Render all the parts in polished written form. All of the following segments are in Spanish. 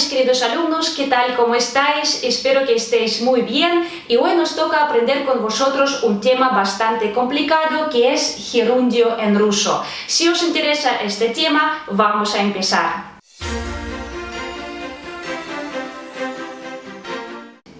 mis queridos alumnos, ¿qué tal? ¿Cómo estáis? Espero que estéis muy bien y hoy nos toca aprender con vosotros un tema bastante complicado que es gerundio en ruso. Si os interesa este tema, vamos a empezar.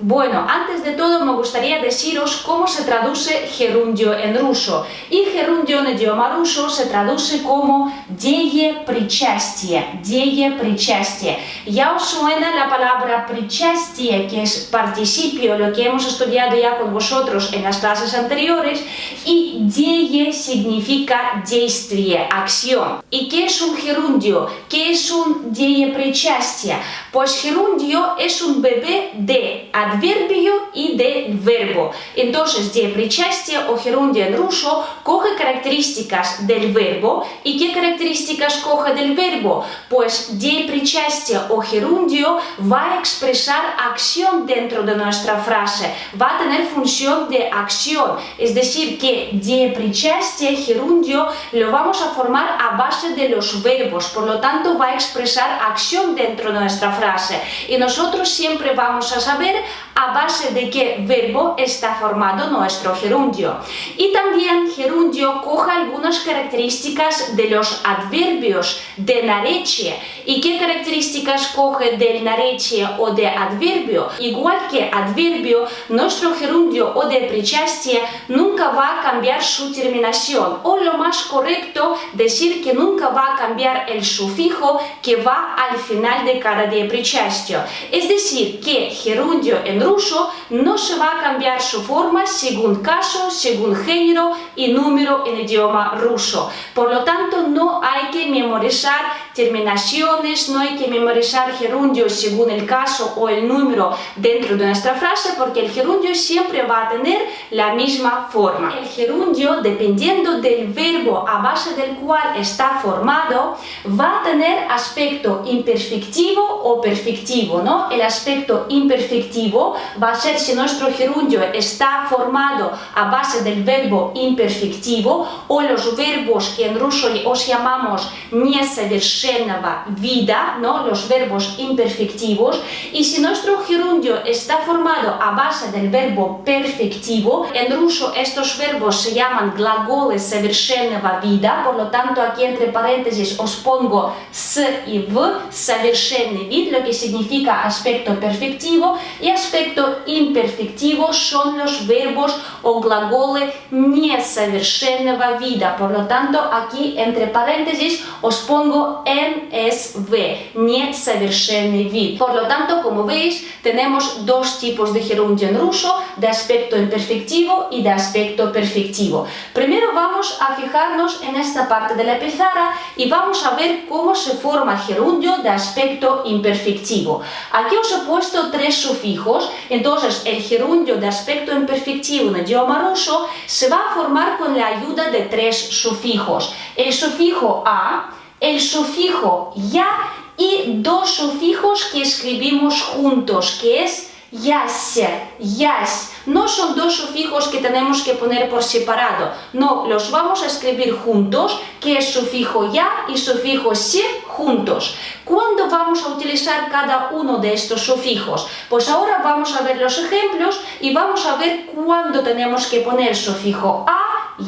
Bueno, antes de todo me gustaría deciros cómo se traduce gerundio en ruso. Y gerundio en idioma ruso se traduce como "дее причастие", "дее причастие". Ya os suena la palabra причастие, que es participio, lo que hemos estudiado ya con vosotros en las clases anteriores, y "дее" significa действие, acción. ¿Y qué es un gerundio? ¿Qué es un "дее причастие"? Pues gerundio es un bebé de adverbio y de verbo. Entonces, de причастие o gerundio en ruso coge características del verbo. ¿Y qué características coge del verbo? Pues de причастие o gerundio va a expresar acción dentro de nuestra frase, va a tener función de acción. Es decir, que de причастие, gerundio, lo vamos a formar a base de los verbos, por lo tanto va a expresar acción dentro de nuestra frase. Y nosotros siempre vamos a saber a base de qué verbo está formado nuestro gerundio. Y también gerundio coge algunas características de los adverbios de наречие. ¿Y qué características coge del наречие o de adverbio? Igual que adverbio, nuestro gerundio o de причастие nunca va a cambiar su terminación, o lo más correcto, decir que nunca va a cambiar el sufijo que va al final de cada de причастие. Es decir, que gerundio en ruso no se va a cambiar su forma según caso, según género y número en idioma ruso. Por lo tanto, no hay que memorizar terminaciones, no hay que memorizar gerundios según el caso o el número dentro de nuestra frase, porque el gerundio siempre va a tener la misma forma. El gerundio, dependiendo del verbo a base del cual está formado, va a tener aspecto imperfectivo o perfectivo, ¿no? El aspecto imperfectivo va a ser si nuestro gerundio está formado a base del verbo imperfectivo o los verbos que en ruso os llamamos несовершенного вида, ¿no? Los verbos imperfectivos. Y si nuestro gerundio está formado a base del verbo perfectivo, en ruso estos verbos se llaman глаголы совершенного вида, por lo tanto aquí entre paréntesis os pongo с y v, совершенный вид, lo que significa aspecto perfectivo, y aspecto imperfectivo son los verbos o глаголы несовершенного вида, por lo tanto aquí entre paréntesis os pongo NSV, несовершенный вид. Por lo tanto, como veis, tenemos dos tipos de gerundio en ruso, de aspecto imperfectivo y de aspecto perfectivo. Primero vamos a fijarnos en esta parte de la pizarra y vamos a ver cómo se forma gerundio de aspecto imperfectivo. Aquí os he puesto tres sufijos, entonces el gerundio de aspecto imperfectivo en idioma ruso se va a formar con la ayuda de tres sufijos. El sufijo a, el sufijo ya y dos sufijos que escribimos juntos, que es ясь, ясь. No son dos sufijos que tenemos que poner por separado, no, los vamos a escribir juntos, que es sufijo ya y sufijo si juntos. ¿Cuándo vamos a utilizar cada uno de estos sufijos? Pues ahora vamos a ver los ejemplos y vamos a ver cuándo tenemos que poner sufijo a,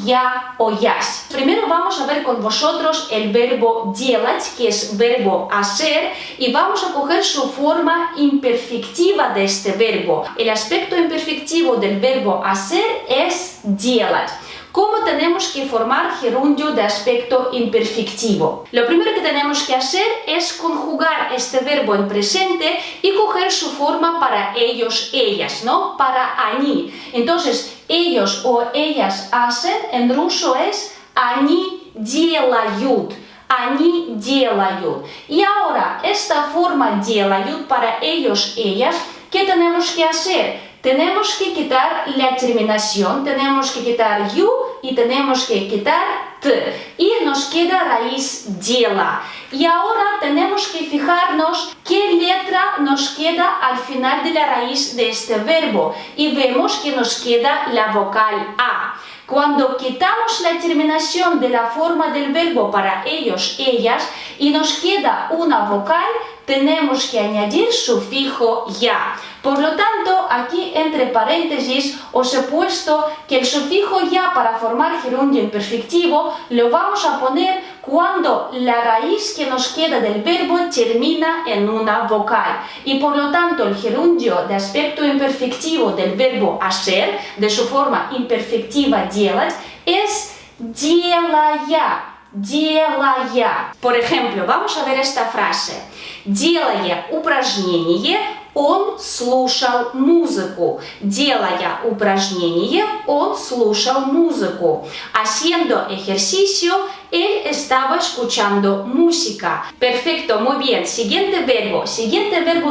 ya o ясь. Primero vamos a ver con vosotros el verbo делать, que es verbo hacer, y vamos a coger su forma imperfectiva de este verbo. El aspecto imperfectivo del verbo hacer es делать. ¿Cómo tenemos que formar gerundio de aspecto imperfectivo? Lo primero que tenemos que hacer es conjugar este verbo en presente y coger su forma para ellos, ellas, ¿no? Para они. Entonces, ellos o ellas hacen, en ruso es они делают. Они делают. Y ahora, esta forma делают para ellos, ellas, ¿qué tenemos que hacer? Tenemos que quitar la terminación, tenemos que quitar yu y tenemos que quitar t. Y nos queda raíz дела. Y ahora tenemos que fijarnos qué letra nos queda al final de la raíz de este verbo. Y vemos que nos queda la vocal A. Cuando quitamos la terminación de la forma del verbo para ellos, ellas, y nos queda una vocal, tenemos que añadir sufijo ya. Por lo tanto, aquí entre paréntesis os he puesto que el sufijo ya para formar gerundio imperfectivo lo vamos a poner cuando la raíz que nos queda del verbo termina en una vocal. Y por lo tanto, el gerundio de aspecto imperfectivo del verbo hacer, de su forma imperfectiva делать, es делая. Делая. Por ejemplo, vamos a ver esta frase. Делая упражнение, он слушал музыку. Делая упражнение, он слушал музыку. Haciendo ejercicio, él estaba escuchando música. Perfecto, muy bien. Siguiente verbo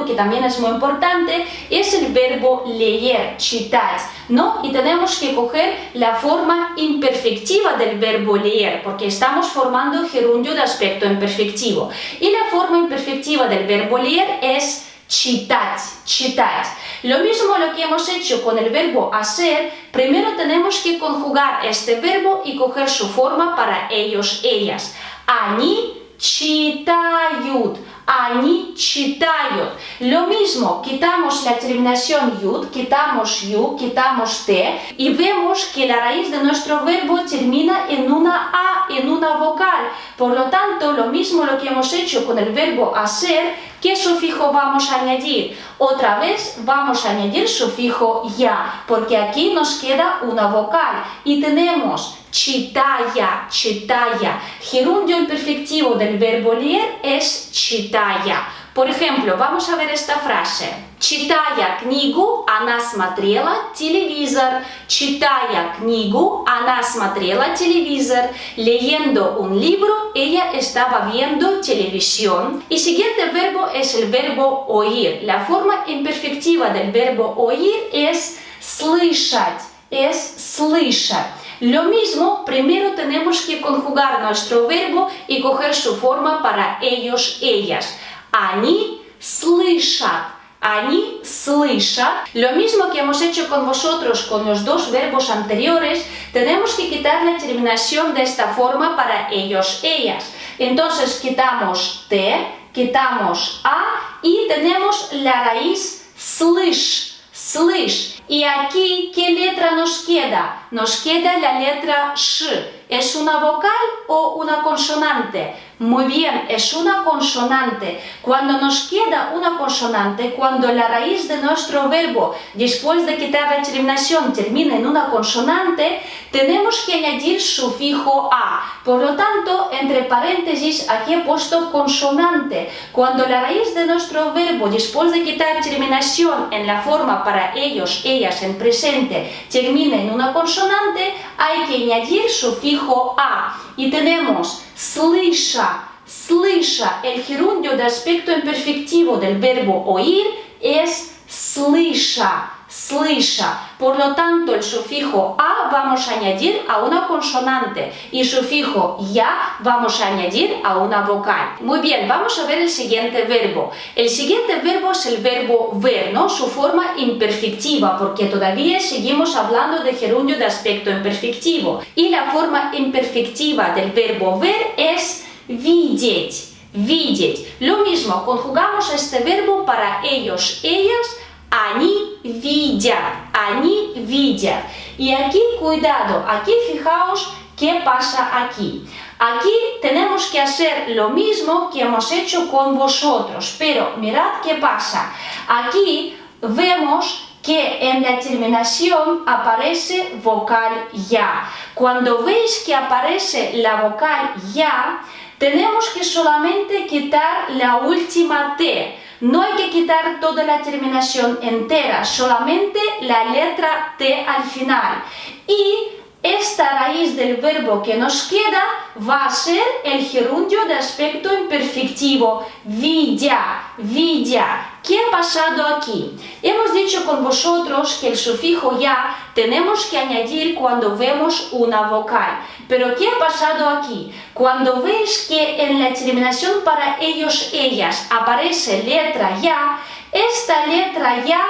que también es muy importante es el verbo leer, читать, ¿no? Y tenemos que coger la forma imperfectiva del verbo leer, porque estamos formando gerundio de aspecto imperfectivo. Y la forma imperfectiva del verbo leer es читать, читать. Lo mismo lo que hemos hecho con el verbo hacer, primero tenemos que conjugar este verbo y coger su forma para ellos, ellas. Они читают, они читают. Lo mismo, quitamos la terminación yud, quitamos yu, quitamos te y vemos que la raíz de nuestro verbo termina en una a, en una vocal. Por lo tanto, lo mismo lo que hemos hecho con el verbo hacer, ¿qué sufijo vamos a añadir? Otra vez vamos a añadir sufijo ya, porque aquí nos queda una vocal y tenemos читая, читая. Gerundio imperfectivo del verbo leer es читая. Por ejemplo, vamos a ver esta frase. Читая книгу, она смотрела телевизор. Читая книгу, она смотрела телевизор. Leyendo un libro, ella estaba viendo televisión. Y siguiente verbo es el verbo oír. La forma imperfectiva del verbo oír es слышать. Es слышать. Lo mismo, primero tenemos que conjugar nuestro verbo y coger su forma para ellos, ellas. Они слышат. Они слышат. Lo mismo que hemos hecho con vosotros con los dos verbos anteriores, tenemos que quitar la terminación de esta forma para ellos, ellas. Entonces quitamos te, quitamos a y tenemos la raíz слышь, слышь. Y aquí, ¿qué letra nos queda? Nos queda la letra sh. ¿Es una vocal o una consonante? Muy bien, es una consonante. Cuando nos queda una consonante, cuando la raíz de nuestro verbo, después de quitar la terminación, termina en una consonante, tenemos que añadir sufijo a. Por lo tanto, entre paréntesis, aquí he puesto consonante. Cuando la raíz de nuestro verbo, después de quitar terminación en la forma para ellos, ellas en presente, termina en una consonante, hay que añadir sufijo a. Y tenemos слыша, слыша. El gerundio de aspecto imperfectivo del verbo oír es слыша, слыша. Por lo tanto, el sufijo a vamos a añadir a una consonante y sufijo ya vamos a añadir a una vocal. Muy bien, vamos a ver el siguiente verbo. El siguiente verbo es el verbo ver, ¿no? Su forma imperfectiva, porque todavía seguimos hablando de gerundio de aspecto imperfectivo. Y la forma imperfectiva del verbo ver es видеть, видеть. Lo mismo, conjugamos este verbo para ellos, ellas. Они видят. Y aquí, cuidado, aquí fijaos qué pasa aquí. Aquí tenemos que hacer lo mismo que hemos hecho con vosotros, pero mirad qué pasa. Aquí vemos que en la terminación aparece vocal ya. Cuando veis que aparece la vocal ya, tenemos que solamente quitar la última T. No hay que quitar toda la terminación entera, solamente la letra T al final. Y esta raíz del verbo que nos queda va a ser el gerundio de aspecto imperfectivo, видя, видя. ¿Qué ha pasado aquí? Hemos dicho con vosotros que el sufijo ya tenemos que añadir cuando vemos una vocal. Pero ¿qué ha pasado aquí? Cuando veis que en la terminación para ellos, ellas aparece letra ya, esta letra ya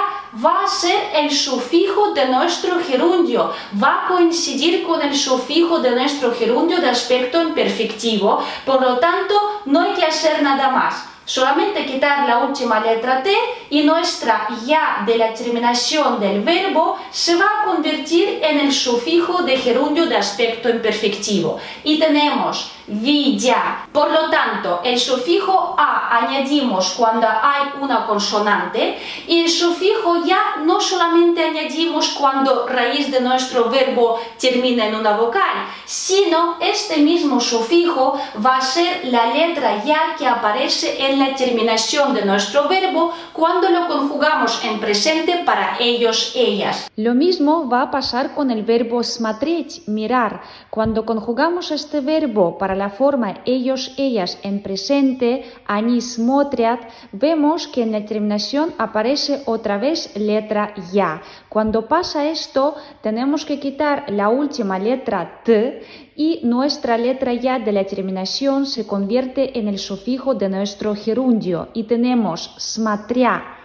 va a ser el sufijo de nuestro gerundio, va a coincidir con el sufijo de nuestro gerundio de aspecto imperfectivo, por lo tanto no hay que hacer nada más. Solamente quitar la última letra T y nuestra ya de la terminación del verbo se va a convertir en el sufijo de gerundio de aspecto imperfectivo. Y tenemos vidya. Por lo tanto, el sufijo a añadimos cuando hay una consonante y el sufijo ya no solamente añadimos cuando raíz de nuestro verbo termina en una vocal, sino este mismo sufijo va a ser la letra ya que aparece en la terminación de nuestro verbo cuando lo conjugamos en presente para ellos, ellas. Lo mismo va a pasar con el verbo смотреть, mirar. Cuando conjugamos este verbo para la forma ellos, ellas en presente, они смотрят, vemos que en la terminación aparece otra vez letra ya. Cuando pasa esto, tenemos que quitar la última letra T y nuestra letra ya de la terminación se convierte en el sufijo de nuestro gerundio y tenemos смотря,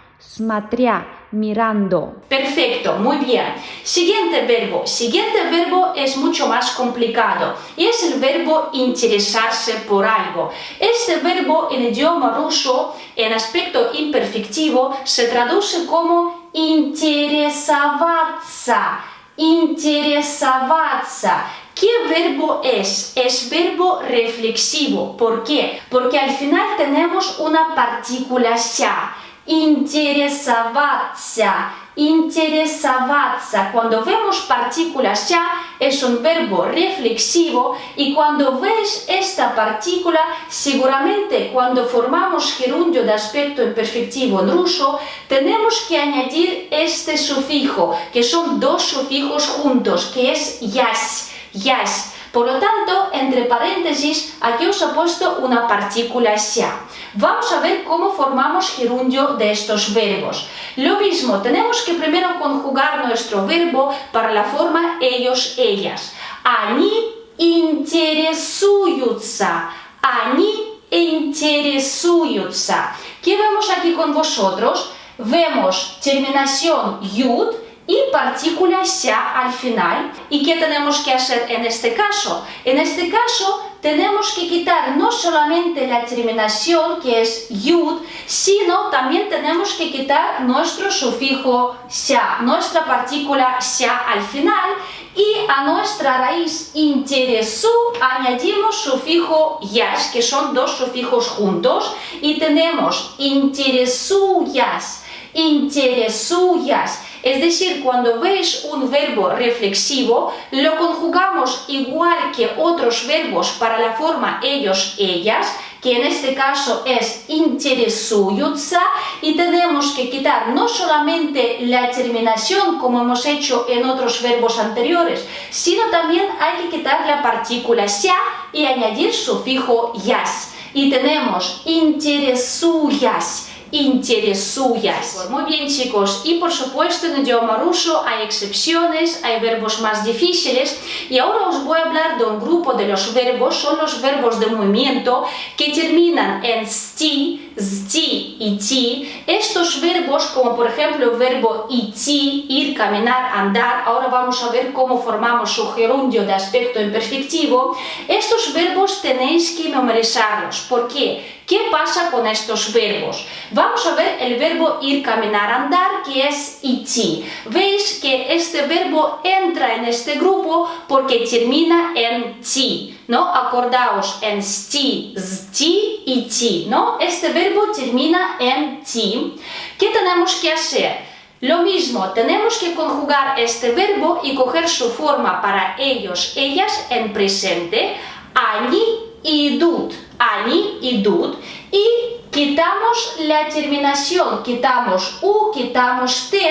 mirando. Perfecto, muy bien. Siguiente verbo. Siguiente verbo es mucho más complicado y es el verbo interesarse por algo. Este verbo en idioma ruso, en aspecto imperfectivo, se traduce como интересоваться. Интересоваться. ¿Qué verbo es? Es verbo reflexivo. ¿Por qué? Porque al final tenemos una partícula ся. Интересоваться. Interesovаться. Cuando vemos partícula ся es un verbo reflexivo y cuando ves esta partícula, seguramente cuando formamos gerundio de aspecto imperfectivo en ruso, tenemos que añadir este sufijo, que son dos sufijos juntos, que es ясь. Ясь. Por lo tanto, entre paréntesis, aquí os he puesto una partícula ся. Vamos a ver cómo formamos gerundio de estos verbos. Lo mismo, tenemos que primero conjugar nuestro verbo para la forma ellos, ellas. Они интересуются. Они интересуются. ¿Qué vemos aquí con vosotros? Vemos terminación yud y partícula ся al final. ¿Y qué tenemos que hacer en este caso? En este caso tenemos que quitar no solamente la terminación que es yud, sino también tenemos que quitar nuestro sufijo ся, nuestra partícula ся al final, y a nuestra raíz interesu añadimos sufijo ясь, que son dos sufijos juntos, y tenemos interesuyas, interesuyas. Es decir, cuando veis un verbo reflexivo, lo conjugamos igual que otros verbos para la forma ellos, ellas, que en este caso es интересуются, y tenemos que quitar no solamente la terminación como hemos hecho en otros verbos anteriores, sino también hay que quitar la partícula ся y añadir sufijo ясь. Y tenemos interesuyas. Interesuyas. Muy bien, chicos, y por supuesto en idioma ruso hay excepciones, hay verbos más difíciles, y ahora os voy a hablar de un grupo de los verbos, son los verbos de movimiento que terminan en sti, zti y ti. Estos verbos, como por ejemplo el verbo iti, ir, caminar, andar, ahora vamos a ver cómo formamos su gerundio de aspecto imperfectivo. Estos verbos tenéis que memorizarlos. ¿Por qué? ¿Qué pasa con estos verbos? Vamos a ver el verbo ir, caminar, andar, que es iti. Veis que este verbo entra en este grupo porque termina en ti, ¿no? Acordaos, en sti, zti y ti, ¿no? Este verbo termina en ti. ¿Qué tenemos que hacer? Lo mismo, tenemos que conjugar este verbo y coger su forma para ellos, ellas en presente. Они идут. Они идут, y quitamos la terminación, quitamos u, quitamos t,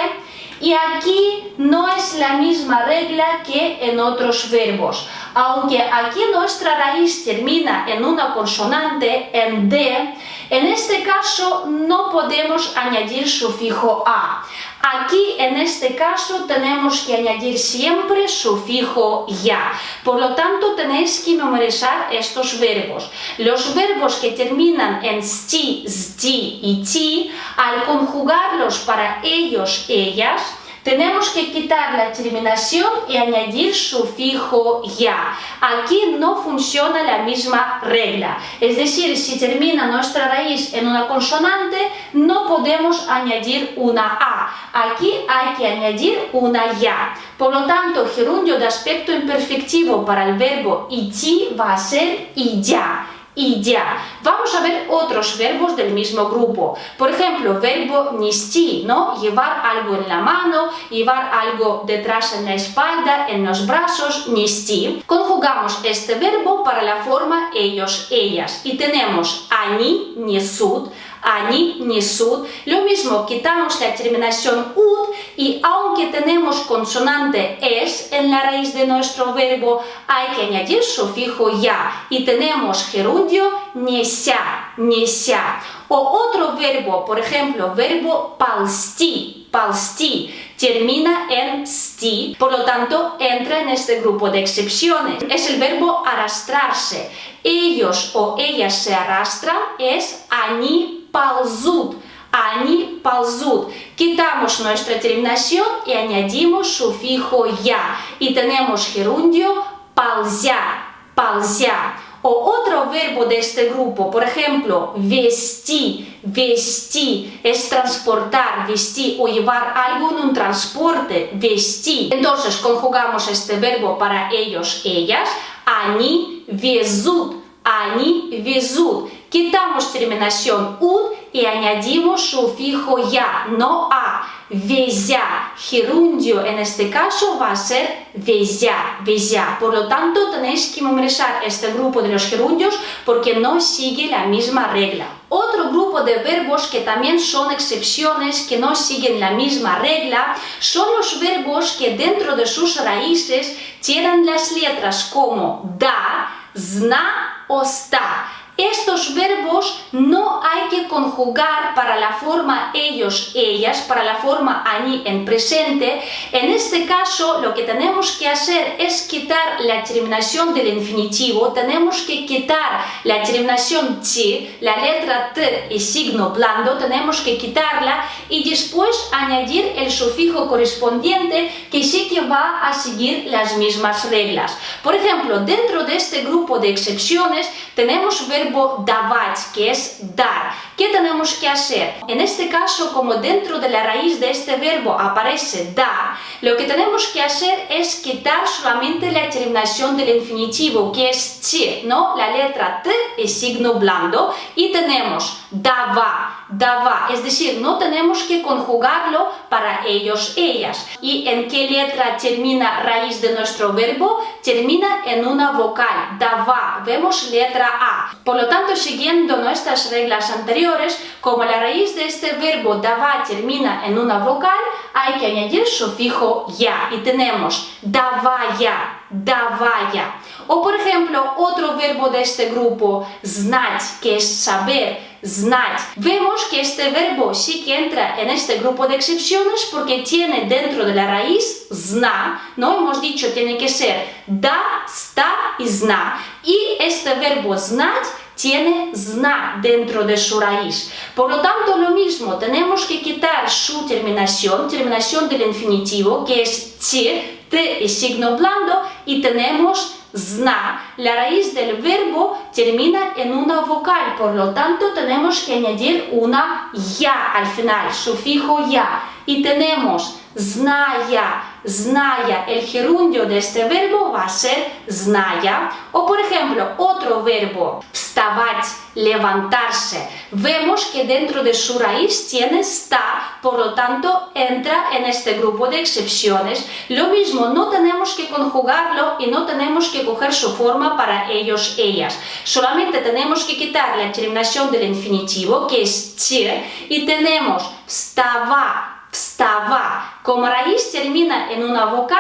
y aquí no es la misma regla que en otros verbos. Aunque aquí nuestra raíz termina en una consonante, en d, en este caso no podemos añadir sufijo a. Aquí en este caso tenemos que añadir siempre sufijo ya. Por lo tanto tenéis que memorizar estos verbos. Los verbos que terminan en sti, zti y ti, al conjugarlos para ellos, ellas, tenemos que quitar la terminación y añadir sufijo ya. Aquí no funciona la misma regla. Es decir, si termina nuestra raíz en una consonante, no podemos añadir una a. Aquí hay que añadir una ya. Por lo tanto, gerundio de aspecto imperfectivo para el verbo iti va a ser y ya. Y ya. Vamos a ver otros verbos del mismo grupo. Por ejemplo, verbo нести, ¿no? Llevar algo en la mano, llevar algo detrás en la espalda, en los brazos, нести. Conjugamos este verbo para la forma ellos, ellas. Y tenemos они несут, они несут. Lo mismo, quitamos la terminación ud y aunque tenemos consonante es en la raíz de nuestro verbo, hay que añadir sufijo ya y tenemos gerundio неся, неся. O otro verbo, por ejemplo, verbo ползти, ползти, termina en sti, por lo tanto entra en este grupo de excepciones. Es el verbo arrastrarse. Ellos o ellas se arrastran, es они ползут, они ползут. Quitamos nuestra terminación y añadimos sufijo ya y tenemos gerundio ползя, ползя. O otro verbo de este grupo, por ejemplo, вести, вести, es transportar, вести o llevar algo en un transporte, вести. Entonces conjugamos este verbo para ellos, ellas, они везут, они везут. Quitamos terminación ud y añadimos sufijo ya, no a. Везя, gerundio en este caso va a ser везя, везя. Por lo tanto, tenéis que memorizar este grupo de los gerundios porque no sigue la misma regla. Otro grupo de verbos que también son excepciones, que no siguen la misma regla, son los verbos que dentro de sus raíces tienen las letras como da, zna o sta. Estos verbos no hay que conjugar para la forma ellos, ellas, para la forma они en presente. En este caso, lo que tenemos que hacer es quitar la terminación del infinitivo. Tenemos que quitar la terminación t, la letra t y signo blando, tenemos que quitarla y después añadir el sufijo correspondiente que sí que va a seguir las mismas reglas. Por ejemplo, dentro de este grupo de excepciones tenemos verbo давать, que es dar. ¿Qué tenemos que hacer? En este caso, como dentro de la raíz de este verbo aparece dar, lo que tenemos que hacer es quitar solamente la terminación del infinitivo, que es t, ¿no? La letra t y signo blando, y tenemos dava, dava, es decir, no tenemos que conjugarlo para ellos, ellas. ¿Y en qué letra termina raíz de nuestro verbo? Termina en una vocal, dava, vemos letra a. Por lo tanto, siguiendo nuestras reglas anteriores, como la raíz de este verbo dava termina en una vocal, hay que añadir sufijo ya y tenemos davaya, davaya. O por ejemplo, otro verbo de este grupo, знать, que es saber, знать. Vemos que este verbo sí que entra en este grupo de excepciones porque tiene dentro de la raíz zna, ¿no? Hemos dicho tiene que ser da, sta y zna. Y este verbo знать tiene zna dentro de su raíz. Por lo tanto, lo mismo, tenemos que quitar su terminación del infinitivo, que es t y signo blando, y tenemos zna. La raíz del verbo termina en una vocal, por lo tanto, tenemos que añadir una ya al final, sufijo ya. Y tenemos зная, зная. El gerundio de este verbo va a ser зная. O por ejemplo, otro verbo, вставать, levantarse. Vemos que dentro de su raíz tiene sta, por lo tanto entra en este grupo de excepciones. Lo mismo, no tenemos que conjugarlo y no tenemos que coger su forma para ellos, ellas. Solamente tenemos que quitar la terminación del infinitivo, que es t, y tenemos встава, встава. Como raíz termina en una vocal,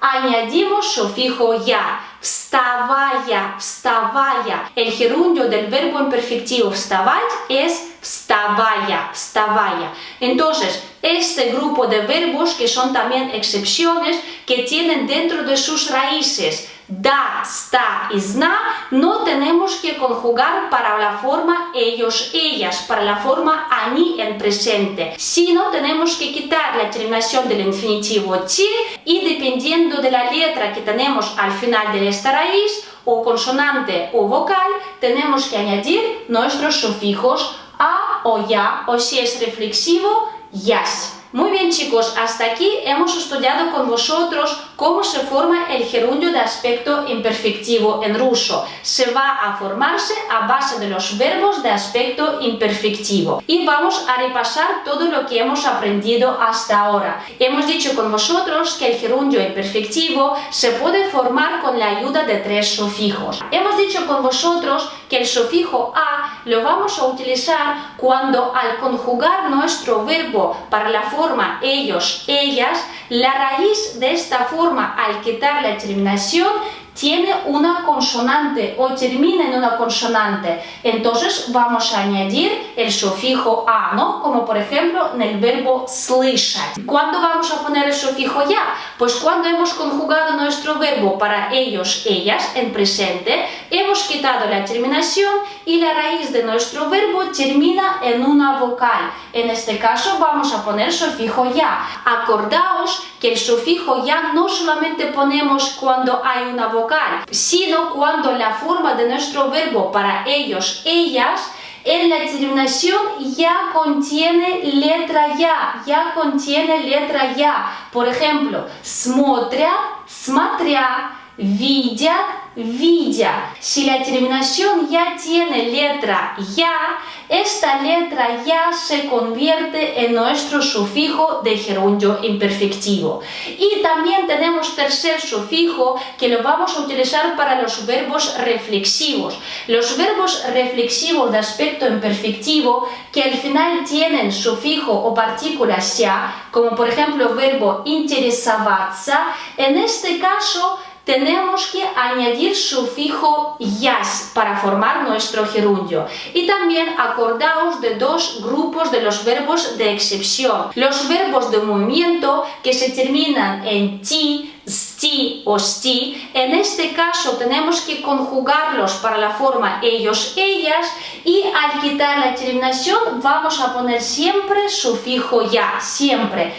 añadimos sufijo ya. Вставая, вставая. El gerundio del verbo imperfectivo вставать es вставая, вставая. Entonces, este grupo de verbos que son también excepciones, que tienen dentro de sus raíces da, sta y zna, no tenemos que conjugar para la forma ellos, ellas, para la forma они en presente, sino tenemos que quitar la terminación del infinitivo ti y dependiendo de la letra que tenemos al final de esta raíz, o consonante o vocal, tenemos que añadir nuestros sufijos a o ya, o si es reflexivo, yas. Muy bien chicos, hasta aquí hemos estudiado con vosotros cómo se forma el gerundio de aspecto imperfectivo en ruso. Se va a formarse a base de los verbos de aspecto imperfectivo. Y vamos a repasar todo lo que hemos aprendido hasta ahora. Hemos dicho con vosotros que el gerundio imperfectivo se puede formar con la ayuda de 3 sufijos. Hemos dicho con vosotros que el sufijo a lo vamos a utilizar cuando al conjugar nuestro verbo para la forma ellos, ellas, la raíz de esta forma al quitar la terminación tiene una consonante o termina en una consonante. Entonces vamos a añadir el sufijo a, ¿no? Como por ejemplo en el verbo слышать. ¿Cuándo vamos a poner el sufijo ya? Pues cuando hemos conjugado nuestro verbo para ellos, ellas en presente, hemos quitado la terminación y la raíz de nuestro verbo termina en una vocal. En este caso vamos a poner sufijo ya. Acordaos que el sufijo ya no solamente ponemos cuando hay una vocal, sino cuando la forma de nuestro verbo para ellos, ellas, en la terminación ya contiene letra ya contiene letra ya. Por ejemplo, смотрят, смотря, видят, видя. Si la terminación ya tiene letra ya, esta letra ya se convierte en nuestro sufijo de gerundio imperfectivo. Y también tenemos tercer sufijo que lo vamos a utilizar para los verbos reflexivos. Los verbos reflexivos de aspecto imperfectivo que al final tienen sufijo o partícula ся, como por ejemplo el verbo интересоваться, en este caso tenemos que añadir sufijo yas para formar nuestro gerundio. Y también acordaos de 2 grupos de los verbos de excepción. Los verbos de movimiento que se terminan en ti, sti o sti, en este caso tenemos que conjugarlos para la forma ellos, ellas y al quitar la terminación vamos a poner siempre sufijo ya, siempre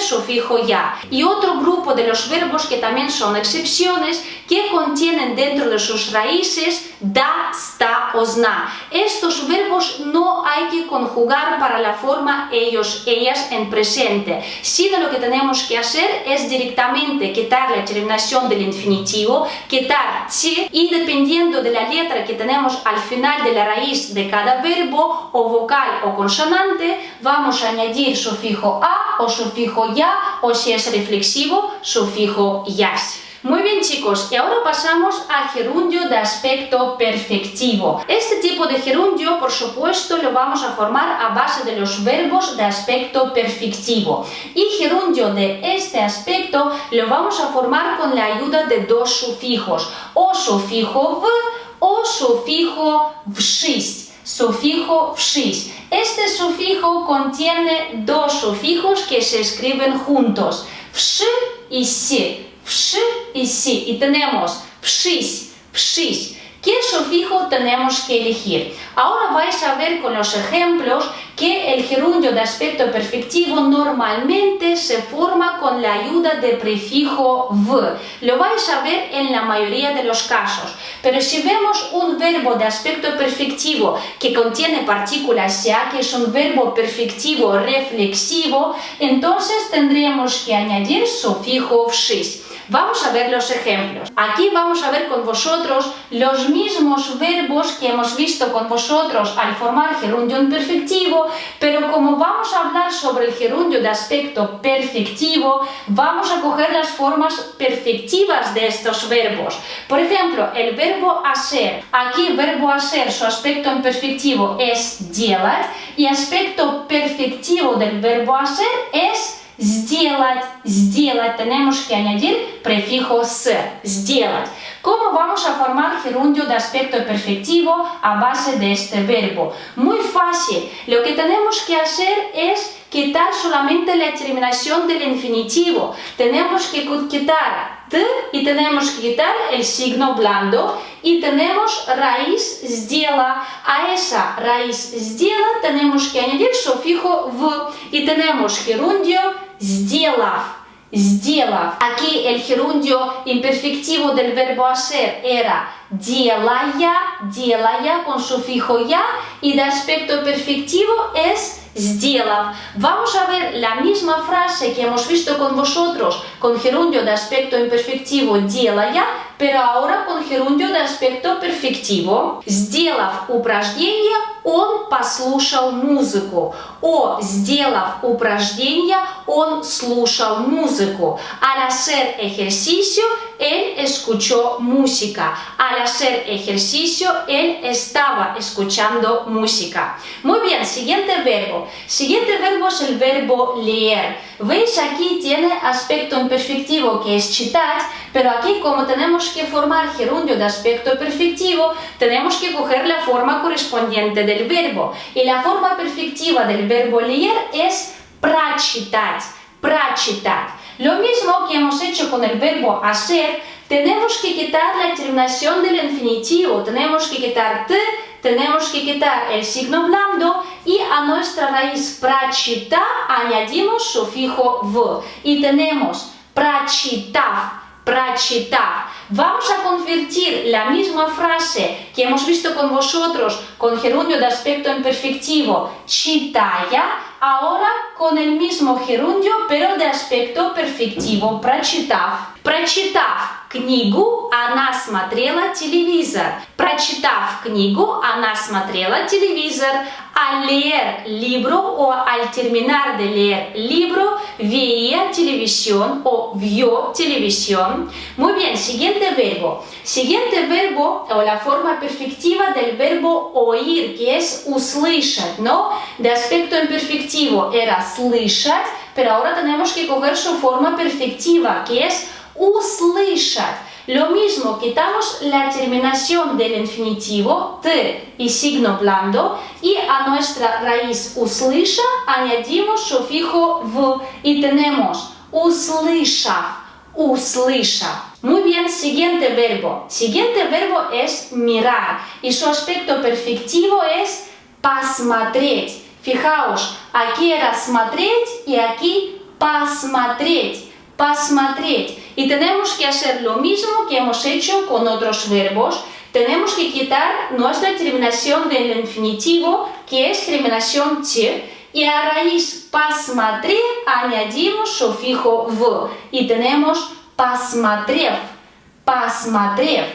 sufijo ya. Y otro grupo de los verbos que también son excepciones que contienen dentro de sus raíces da, sta o zna. Estos verbos no hay que conjugar para la forma ellos, ellas en presente, sino lo que tenemos que hacer es directamente quitar la terminación del infinitivo, quitar ti y dependiendo de la letra que tenemos al final de la raíz de cada verbo o vocal o consonante, vamos a añadir sufijo a o sufijo ya o si es reflexivo, sufijo yas. Muy bien chicos, y ahora pasamos a gerundio de aspecto perfectivo. Este tipo de gerundio, por supuesto, lo vamos a formar a base de los verbos de aspecto perfectivo. Y gerundio de este aspecto lo vamos a formar con la ayuda de 2 sufijos, o sufijo v o sufijo vшись. Sufijo vшись. Este sufijo contiene 2 sufijos que se escriben juntos, vsh y si. Vsh y si, y tenemos vшись, vшись. ¿Qué sufijo tenemos que elegir? Ahora vais a ver con los ejemplos que el gerundio de aspecto perfectivo normalmente se forma con la ayuda de prefijo v. Lo vais a ver en la mayoría de los casos. Pero si vemos un verbo de aspecto perfectivo que contiene partícula ся, que es un verbo perfectivo reflexivo, entonces tendremos que añadir sufijo vшись. Vamos a ver los ejemplos. Aquí vamos a ver con vosotros los mismos verbos que hemos visto con vosotros al formar gerundio imperfectivo, pero como vamos a hablar sobre el gerundio de aspecto perfectivo, vamos a coger las formas perfectivas de estos verbos. Por ejemplo, el verbo hacer. Aquí verbo hacer, su aspecto imperfectivo es делать, y aspecto perfectivo del verbo hacer es сделать. Сделать. Tenemos que añadir prefijo с. Сделать. ¿Cómo vamos a formar gerundio de aspecto perfectivo a base de este verbo? Muy fácil. Lo que tenemos que hacer es quitar solamente la terminación del infinitivo. Tenemos que quitar «т» y tenemos que quitar el signo blando y tenemos raíz «сделала». A esa raíz «сделала» tenemos que añadir sufijo «в» y tenemos gerundio «сделав». Сделав. Aquí el gerundio imperfectivo del verbo hacer era делая con sufijo ya y de aspecto perfectivo es сделав. Vamos a ver la misma frase que hemos visto con vosotros con gerundio de aspecto imperfectivo делая, pero ahora con gerundio de aspecto perfectivo. Сделав упражнение, он послушал музыку. O, сделав упражнение, он слушал музыку. Al hacer ejercicio, él escuchó música. Al hacer ejercicio, él estaba escuchando música. Muy bien, siguiente verbo. Siguiente verbo es el verbo leer. ¿Veis? Aquí tiene aspecto imperfectivo que es читать, pero aquí como tenemos que formar gerundio de aspecto perfectivo, tenemos que coger la forma correspondiente del verbo. Y la forma perfectiva del verbo leer es прочитать. Прочитать. Lo mismo que hemos hecho con el verbo hacer, tenemos que quitar la terminación del infinitivo, tenemos que quitar «т», tenemos que quitar el signo blando y a nuestra raíz прочитать añadimos sufijo «в» y tenemos прочитав. Прочитав. Vamos a convertir la misma frase que hemos visto con vosotros con gerundio de aspecto imperfectivo читая, ahora con el mismo gerundio pero de aspecto perfectivo прочитав. Прочитав книгу, она смотрела телевизор. Прочитав книгу, она смотрела телевизор. Al leer libro o al terminar de leer libro, veía televisión o vio televisión. Muy bien, siguiente verbo. Siguiente verbo o la forma perfectiva del verbo oír, que es услышать, ¿no? De aspecto imperfectivo era слышать, pero ahora tenemos que coger su forma perfectiva, que es услышать. Lo mismo, quitamos la terminación del infinitivo «т» y signo blando y a nuestra raíz услыша añadimos sufijo «в» y tenemos услышав, услышав. Muy bien, siguiente verbo. Siguiente verbo es mirar y su aspecto perfectivo es посмотреть. Fijaos, aquí era смотреть y aquí посмотреть. Посмотреть. Y tenemos que hacer lo mismo que hemos hecho con otros verbos. Tenemos que quitar nuestra terminación del infinitivo, que es terminación «т», y a raíz посмотреть añadimos sufijo «в» y tenemos посмотрев, посмотрев.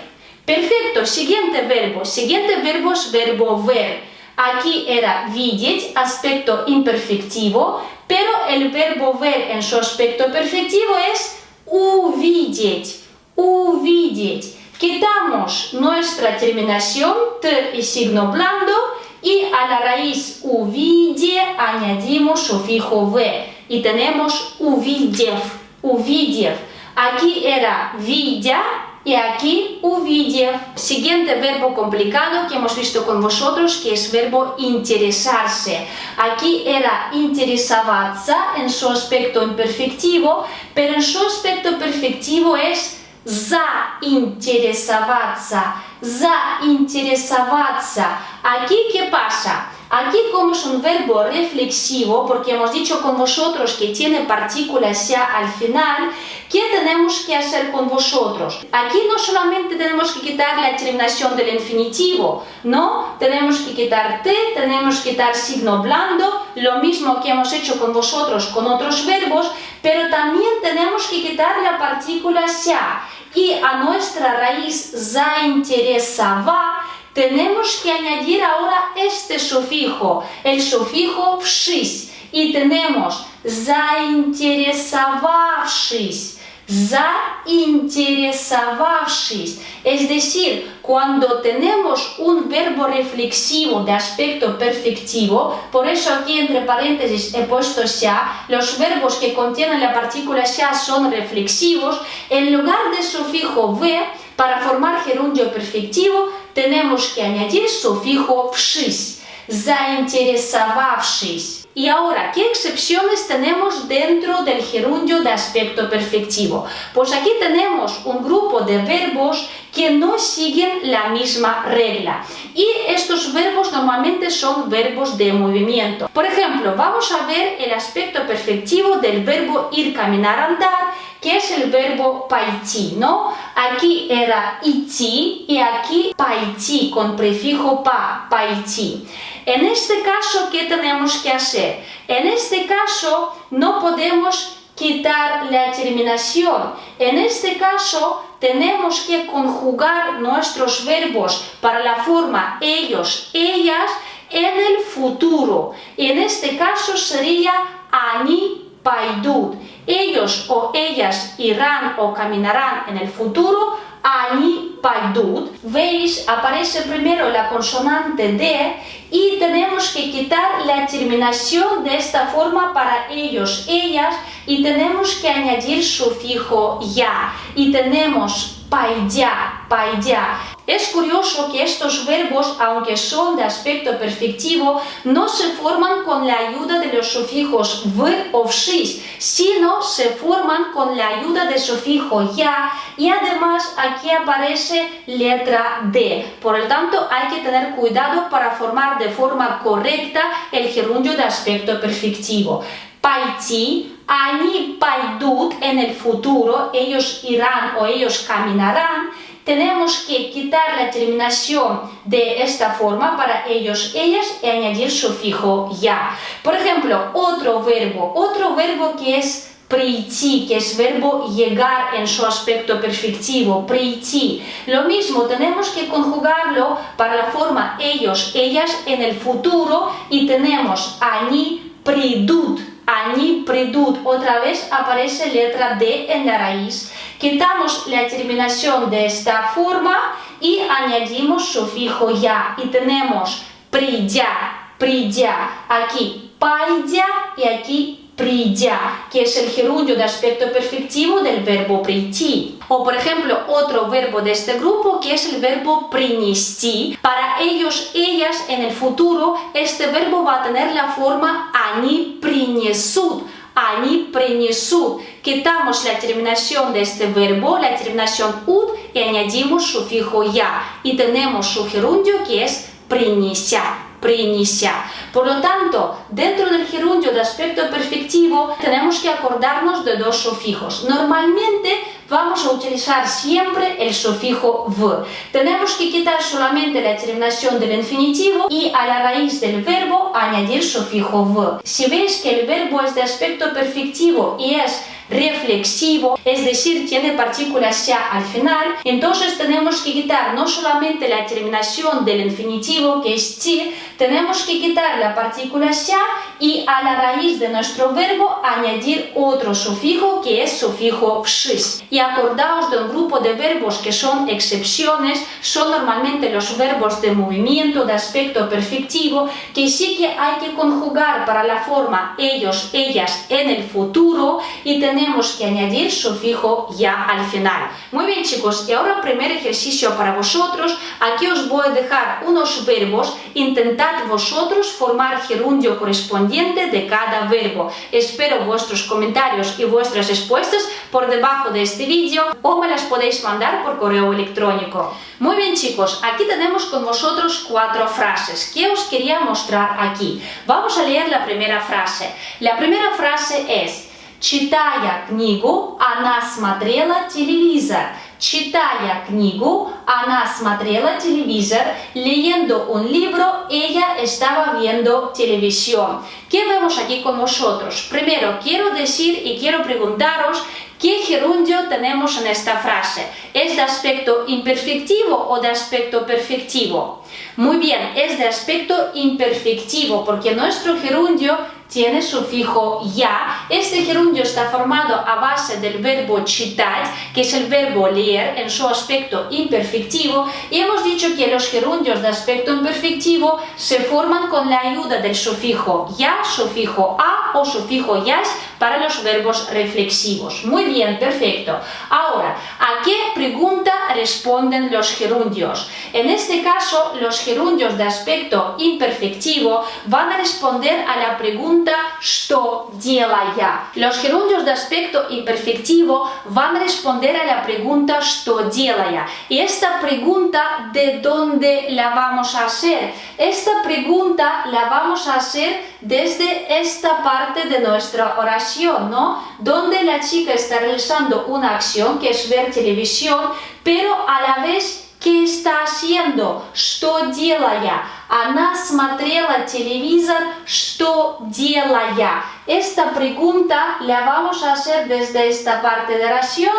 Perfecto, siguiente verbo. Siguiente verbo es verbo ver. Aquí era видеть, aspecto imperfectivo, pero el verbo ver en su aspecto perfectivo es увидеть, увидеть. Quitamos nuestra terminación «т» y signo blando y a la raíz увидеть añadimos sufijo «в» y tenemos увидев, увидев. Aquí era видя y aquí увидев. Siguiente verbo complicado que hemos visto con vosotros, que es verbo interesarse. Aquí era интересоваться en su aspecto imperfectivo, pero en su aspecto perfectivo es заинтересоваться, заинтересоваться. Aquí, ¿qué pasa? Aquí, como es un verbo reflexivo, porque hemos dicho con vosotros que tiene partícula ya al final, ¿qué tenemos que hacer con vosotros? Aquí no solamente tenemos que quitar la terminación del infinitivo, no, tenemos que quitar «t», tenemos que quitar signo blando, lo mismo que hemos hecho con vosotros con otros verbos, pero también tenemos que quitar la partícula «ся». Y a nuestra raíz заинтересова tenemos que añadir ahora este sufijo, el sufijo «вшись», y tenemos заинтересовавшись, заинтересовавшись. Es decir, cuando tenemos un verbo reflexivo de aspecto perfectivo, por eso aquí entre paréntesis he puesto «ся», los verbos que contienen la partícula «ся» son reflexivos, en lugar de sufijo «в», para formar gerundio perfectivo, tenemos que añadir sufijo «вшись», заинтересовавшись. Y ahora, ¿qué excepciones tenemos dentro del gerundio de aspecto perfectivo? Pues aquí tenemos un grupo de verbos que no siguen la misma regla. Y estos verbos normalmente son verbos de movimiento. Por ejemplo, vamos a ver el aspecto perfectivo del verbo ir, caminar, andar, que es el verbo пойти, ¿no? Aquí era идти y aquí пойти con prefijo pa, пойти. En este caso, ¿qué tenemos que hacer? En este caso, no podemos quitar la terminación. En este caso, tenemos que conjugar nuestros verbos para la forma ellos, ellas en el futuro. En este caso sería они пойдут. Ellos o ellas irán o caminarán en el futuro. Они пойдут. ¿Veis? Aparece primero la consonante D y tenemos que quitar la terminación de esta forma para ellos, ellas, y tenemos que añadir sufijo ya. Y tenemos пойдя, пойдя. Es curioso que estos verbos, aunque son de aspecto perfectivo, no se forman con la ayuda de los sufijos v o vшись, sino se forman con la ayuda del sufijo ya, y además aquí aparece letra D. Por lo tanto, hay que tener cuidado para formar de forma correcta el gerundio de aspecto perfectivo. Пойти, они пойдут en el futuro, ellos irán o ellos caminarán. Tenemos que quitar la terminación de esta forma para ellos, ellas y añadir sufijo ya. Por ejemplo, otro verbo que es прийти, que es verbo llegar en su aspecto perfectivo, прийти. Lo mismo, tenemos que conjugarlo para la forma ellos, ellas en el futuro y tenemos они придут. Они придут. Otra vez aparece letra D en la raíz. Quitamos la terminación de esta forma y añadimos sufijo ya. Y tenemos придя, придя. Aquí пойдя y aquí придя, que es el gerundio de aspecto perfectivo del verbo прийти. O por ejemplo, otro verbo de este grupo que es el verbo принести. Para ellos, ellas en el futuro, este verbo va a tener la forma они принесут. Они принесут. Quitamos la terminación de este verbo, la terminación ud, y añadimos sufijo ya. Y tenemos su gerundio que es принеся. Принеся. Por lo tanto, dentro del gerundio de aspecto perfectivo tenemos que acordarnos de dos sufijos. Normalmente vamos a utilizar siempre el sufijo v. Tenemos que quitar solamente la terminación del infinitivo y a la raíz del verbo añadir sufijo v. Si veis que el verbo es de aspecto perfectivo y es reflexivo, es decir, tiene partícula ya al final, entonces tenemos que quitar no solamente la terminación del infinitivo, que es ti, tenemos que quitar la partícula ya y a la raíz de nuestro verbo añadir otro sufijo, que es sufijo вшись. Y acordaos de un grupo de verbos que son excepciones, son normalmente los verbos de movimiento, de aspecto perfectivo, que sí que hay que conjugar para la forma ellos, ellas en el futuro y tenemos que añadir sufijo ya al final. Muy bien, chicos, y ahora primer ejercicio para vosotros. Aquí os voy a dejar unos verbos. Intentad vosotros formar gerundio correspondiente de cada verbo. Espero vuestros comentarios y vuestras respuestas por debajo de este vídeo o me las podéis mandar por correo electrónico. Muy bien, chicos, aquí tenemos con vosotros 4 frases que os quería mostrar aquí. Vamos a leer la primera frase. La primera frase es: читая книгу, она смотрела телевизор. Читая книгу, она смотрела телевизор. Leyendo un libro, ella estaba viendo televisión. ¿Qué vemos aquí con vosotros? Primero, quiero decir y quiero preguntaros ¿qué gerundio tenemos en esta frase? ¿Es de aspecto imperfectivo o de aspecto perfectivo? Muy bien, es de aspecto imperfectivo porque nuestro gerundio tiene sufijo ya Este gerundio está formado a base del verbo читать, que es el verbo leer en su aspecto imperfectivo, y hemos dicho que los gerundios de aspecto imperfectivo se forman con la ayuda del sufijo ya, sufijo a o sufijo yas para los verbos reflexivos. Muy bien, perfecto. Ahora, ¿a qué pregunta responden los gerundios? En este caso, los gerundios de aspecto imperfectivo van a responder a la pregunta что делая. Los gerundios de aspecto imperfectivo van a responder a la pregunta что делая. Y esta pregunta, ¿de dónde la vamos a hacer? Esta pregunta la vamos a hacer desde esta parte de nuestra oración, ¿no? Donde la chica está realizando una acción que es ver televisión, pero a la vez, ¿qué está haciendo? Что делая? Она смотрела телевизор, что делая? Esta pregunta la vamos a hacer desde esta parte de oración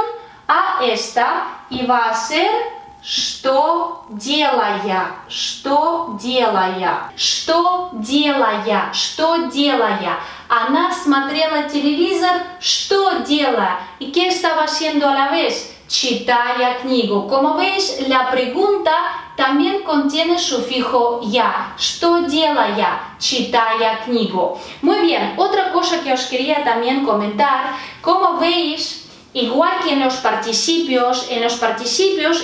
a esta y va a ser что делая, что делая, что делая, что делая. Она смотрела телевизор, что делая? ¿Y qué estaba haciendo a la vez? Читая книгу. Como veis, la pregunta también contiene sufijo ya. Что делая? Читая книгу. Muy bien, otra cosa que os quería también comentar, como veis, igual que en los participios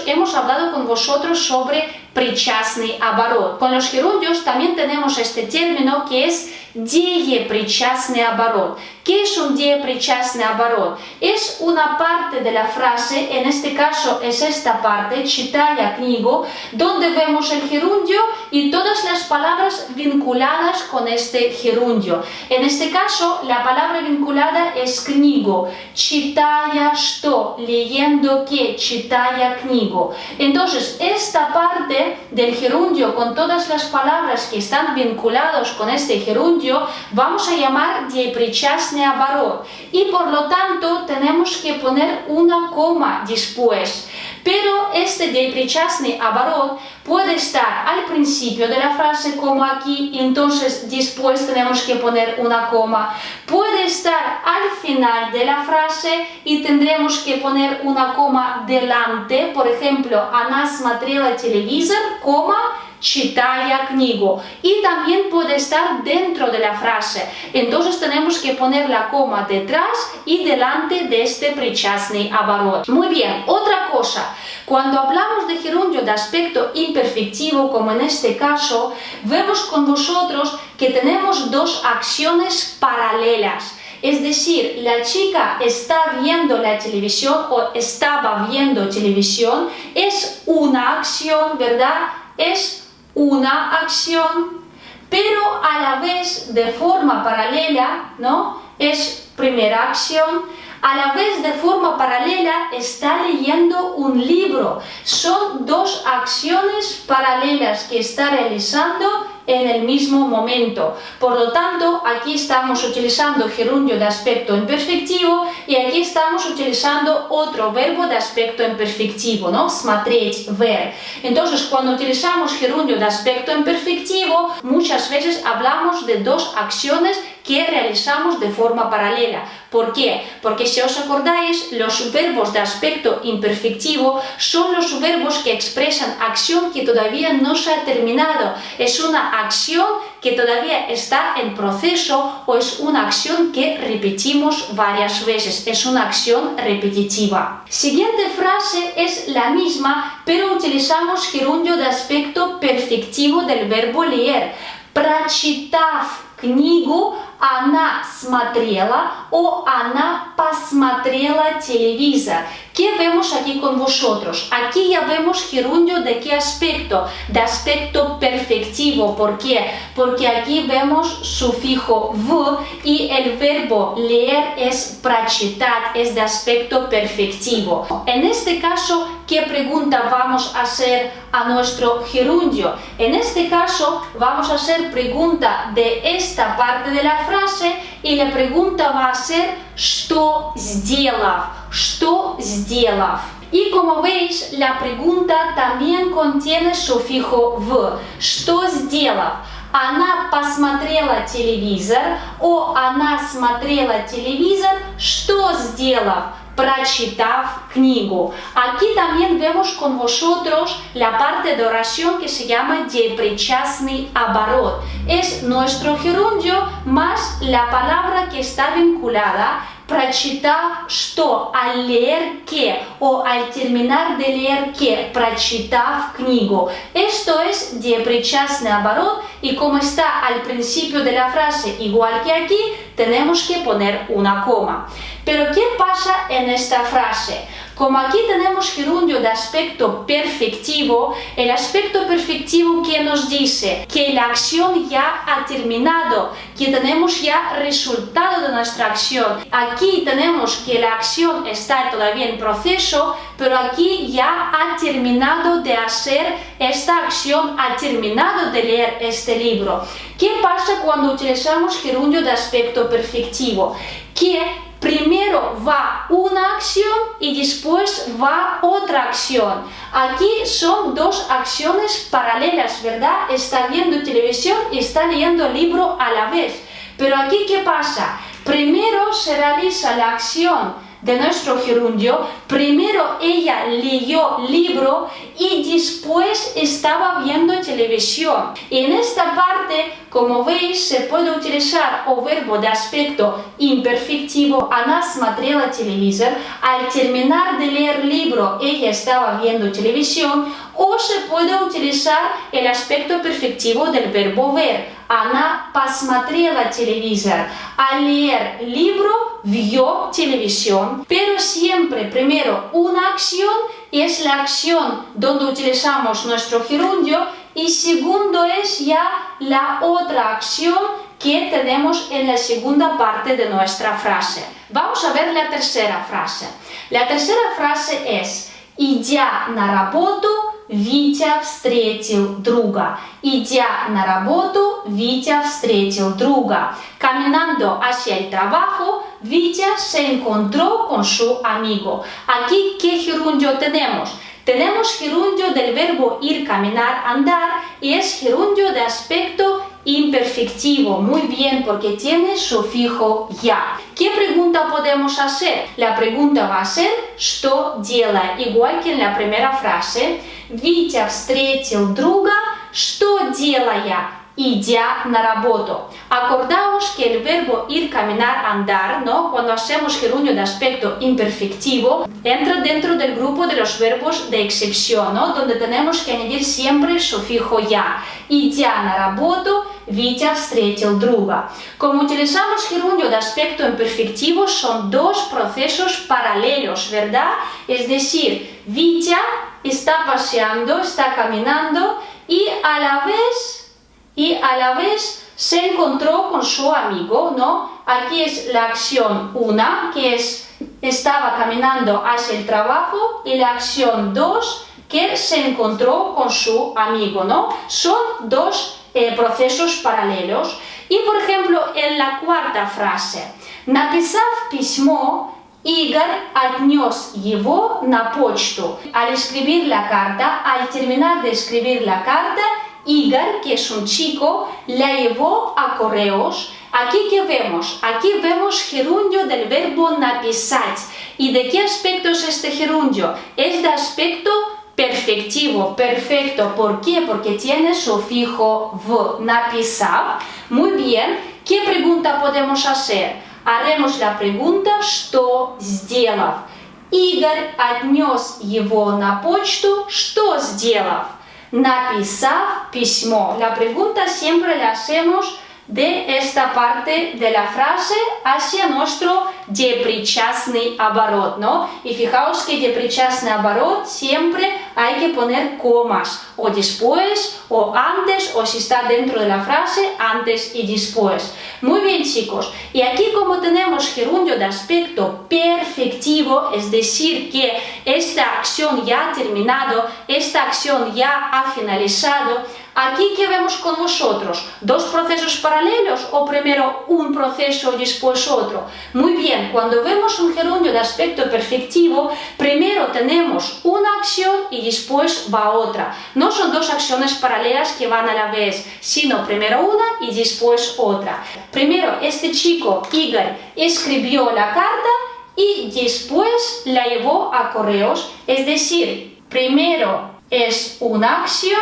hemos hablado con vosotros sobre причастный оборот. Con los gerundios también tenemos este término que es деепричастный оборот. ¿Qué es un деепричастный оборот? Es una parte de la frase, en este caso es esta parte, читая книгу, donde vemos el gerundio y todas las palabras vinculadas con este gerundio. En este caso, la palabra vinculada es книгу. Читая что? Leyendo qué? Читая книгу. Entonces, esta parte del gerundio con todas las palabras que están vinculadas con este gerundio vamos a llamar деепричастный оборот, y por lo tanto tenemos que poner una coma después. Pero este деепричастный оборот puede estar al principio de la frase como aquí, y entonces después tenemos que poner una coma. Puede estar al final de la frase y tendremos que poner una coma delante, por ejemplo, она смотрела телевизор, coma, читая книгу, y también puede estar dentro de la frase, entonces tenemos que poner la coma detrás y delante de este причастный оборот. Muy bien, otra cosa, cuando hablamos de gerundio de aspecto imperfectivo, como en este caso, vemos con vosotros que tenemos dos acciones paralelas. Es decir, la chica está viendo la televisión o estaba viendo televisión, es una acción, ¿verdad? Es una acción, pero a la vez de forma paralela, ¿no? Es primera acción, a la vez de forma paralela está leyendo un libro. Son dos acciones paralelas que está realizando en el mismo momento. Por lo tanto, aquí estamos utilizando gerundio de aspecto imperfectivo y aquí estamos utilizando otro verbo de aspecto imperfectivo, ¿no? Смотреть, ver. Entonces, cuando utilizamos gerundio de aspecto imperfectivo, muchas veces hablamos de dos acciones que realizamos de forma paralela. ¿Por qué? Porque si os acordáis, los verbos de aspecto imperfectivo son los verbos que expresan acción que todavía no se ha terminado. Es una acción que todavía está en proceso o es una acción que repetimos varias veces. Es una acción repetitiva. Siguiente frase es la misma, pero utilizamos gerundio de aspecto perfectivo del verbo leer. Прочитав книгу, она смотрела o она посмотрела телевизор. ¿Qué vemos aquí con vosotros? Aquí ya vemos gerundio de qué aspecto, de aspecto perfectivo. ¿Por qué? Porque aquí vemos sufijo v y el verbo leer es прочитать, es de aspecto perfectivo. En este caso, ¿qué pregunta vamos a hacer a nuestro gerundio? En este caso, vamos a hacer pregunta de esta parte de la frase y la pregunta va a ser что сделав, что сделав. Y como veis, la pregunta también contiene sufijo v, что сделав. она посмотрела телевизор, o она смотрела телевизor, что сделав? Prachitav knigu. Aquí también vemos con vosotros la parte de oración que se llama deprичастный оборот. Es nuestro gerundio más la palabra que está vinculada. Prachitav что? Al leer qué o al terminar de leer qué. Prachitav knigu. Esto es deprичастный оборот y como está al principio de la frase igual que aquí, tenemos que poner una coma. Pero ¿qué pasa en esta frase? Como aquí tenemos gerundio de aspecto perfectivo, el aspecto perfectivo que nos dice que la acción ya ha terminado, que tenemos ya resultado de nuestra acción. Aquí tenemos que la acción está todavía en proceso, pero aquí ya ha terminado de hacer esta acción, ha terminado de leer este libro. ¿Qué pasa cuando utilizamos gerundio de aspecto perfectivo? Que primero va una acción y después va otra acción. Aquí son dos acciones paralelas, ¿verdad? Está viendo televisión y está leyendo el libro a la vez. Pero aquí, ¿qué pasa? Primero se realiza la acción de nuestro gerundio, primero ella leyó libro y después estaba viendo televisión. Y en esta parte, como veis, se puede utilizar o verbo de aspecto imperfectivo, она смотрела телевизор, al terminar de leer libro ella estaba viendo televisión, o se puede utilizar el aspecto perfectivo del verbo ver. Она посмотрела телевизор. Al leer libro, vio televisión. Pero siempre primero una acción es la acción donde utilizamos nuestro gerundio y segundo es ya la otra acción que tenemos en la segunda parte de nuestra frase. Vamos a ver la tercera frase. La tercera frase es «Идя на работу, Витя встретил друга». Идя на работу, Витя встретил друга. Caminando hacia el trabajo, Витя se encontró con su amigo. Aquí, ¿qué gerundio tenemos? Tenemos gerundio del verbo ir, caminar, andar y es gerundio de aspecto imperfectivo. Muy bien, porque tiene sufijo ya. ¿Qué pregunta podemos hacer? La pregunta va a ser «что делает?». Igual que en la primera frase. Витя встретил друга, что делая? Идя на работу. Acordaos que el verbo ir, caminar, andar, ¿no? Cuando hacemos gerundio de aspecto imperfectivo, entra dentro del grupo de los verbos de excepción, ¿no? Donde tenemos que añadir siempre sufijo ya. Идя на работу, Витя встретил друга. Como utilizamos gerundio de aspecto imperfectivo, son dos procesos paralelos, ¿verdad? Es decir, Витя está paseando, está caminando y a la vez se encontró con su amigo, ¿no? Aquí es la acción 1, que es estaba caminando hacia el trabajo, y la acción 2, que se encontró con su amigo, ¿no? Son dos procesos paralelos. Y por ejemplo, en la cuarta frase, написав письмо, Игорь отнес его на почту. Al escribir la carta, al terminar de escribir la carta, Igor, que es un chico, la llevó a correos. Aquí, ¿qué vemos? Aquí vemos gerundio del verbo написать. ¿Y de qué aspecto es este gerundio? Es de aspecto perfectivo, perfecto. ¿Por qué? Porque tiene sufijo v, написав. Muy bien. ¿Qué pregunta podemos hacer? Haremos la pregunta «что сделав?». Игорь отнес его на почту, что сделав? Написав письмо. La pregunta siempre la hacemos de esta parte de la frase hacia nuestro deprичастный оборот, ¿no? Y fijaos que deprичастный оборот siempre hay que poner comas, o después, o antes, o si está dentro de la frase, antes y después. Muy bien, chicos. Y aquí, como tenemos gerundio de aspecto perfectivo, es decir, que esta acción ya ha terminado, esta acción ya ha finalizado, Aquí, ¿qué vemos con vosotros? ¿Dos procesos paralelos o primero un proceso y después otro? Muy bien, cuando vemos un gerundio de aspecto perfectivo, primero tenemos una acción y después va otra. No son dos acciones paralelas que van a la vez, sino primero una y después otra. Primero, este chico, Igor, escribió la carta y después la llevó a correos. Es decir, primero es una acción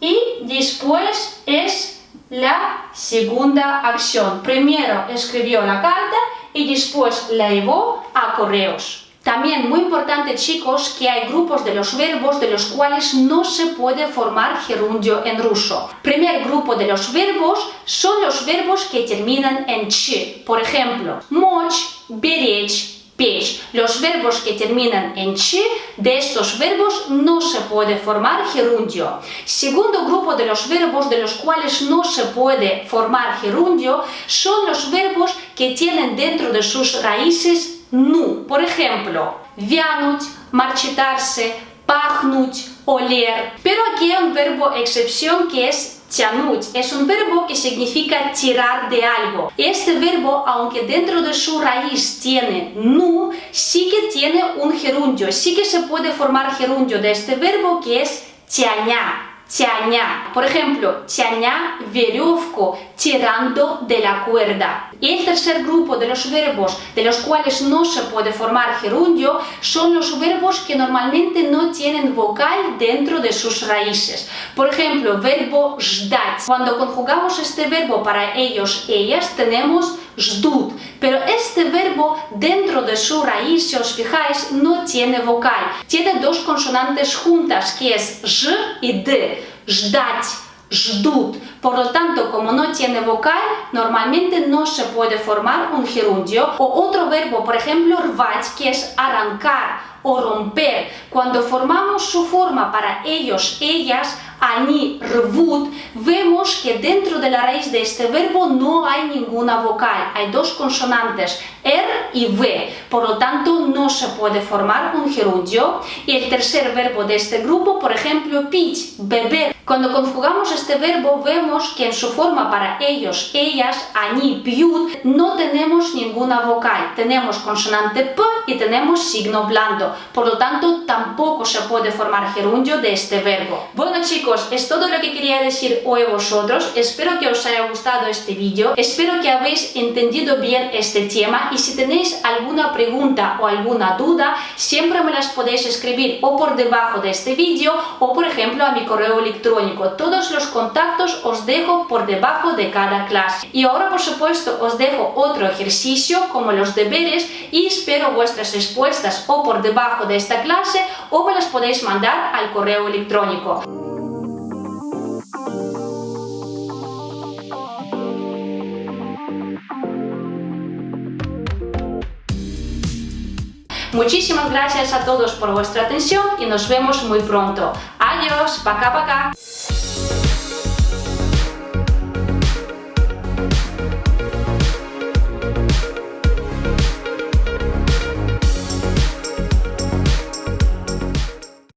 y después es la segunda acción. Primero escribió la carta y después la llevó a correos. También muy importante, chicos, que hay grupos de los verbos de los cuales no se puede formar gerundio en ruso. Primer grupo de los verbos son los verbos que terminan en ch. Por ejemplo, moch, беречь, pech. Los verbos que terminan en ch, de estos verbos no se puede formar gerundio. Segundo grupo de los verbos de los cuales no se puede formar gerundio son los verbos que tienen dentro de sus raíces nu. Por ejemplo, вянуть, marchitarse, пахнуть, oler. Pero aquí hay un verbo excepción que es тянуть. Es un verbo que significa tirar de algo. Este verbo, aunque dentro de su raíz tiene nu, sí que tiene un gerundio. Sí que se puede formar gerundio de este verbo que es тяня. Тяня. Por ejemplo, тяня веревку, tirando de la cuerda. Y el tercer grupo de los verbos de los cuales no se puede formar gerundio son los verbos que normalmente no tienen vocal dentro de sus raíces. Por ejemplo, verbo ждать. Cuando conjugamos este verbo para ellos, ellas, tenemos ждут. Pero este verbo dentro de su raíz, si os fijáis, no tiene vocal. Tiene dos consonantes juntas, que es ж y d. Ждать, ждут. Por lo tanto, como no tiene vocal, normalmente no se puede formar un gerundio. O otro verbo, por ejemplo, рвать, que es arrancar o romper. Cuando formamos su forma para ellos, ellas, они рвут, vemos que dentro de la raíz de este verbo no hay ninguna vocal. Hay dos consonantes, R y V. Por lo tanto, no se puede formar un gerundio. Y el tercer verbo de este grupo, por ejemplo, пить, beber. Cuando conjugamos este verbo, vemos que en su forma para ellos, ellas, они пьют, no tenemos ninguna vocal. Tenemos consonante P y tenemos signo blando. Por lo tanto, tampoco se puede formar gerundio de este verbo. Bueno, chicos, es todo lo que quería decir hoy a vosotros. Espero que os haya gustado este vídeo. Espero que habéis entendido bien este tema. Y si tenéis alguna pregunta o alguna duda, siempre me las podéis escribir o por debajo de este vídeo o, por ejemplo, a mi correo electrónico. Todos los contactos os dejo por debajo de cada clase. Y ahora, por supuesto, os dejo otro ejercicio como los deberes y espero vuestras respuestas o por debajo de esta clase o me las podéis mandar al correo electrónico. Muchísimas gracias a todos por vuestra atención y nos vemos muy pronto. Adiós, пока-пока.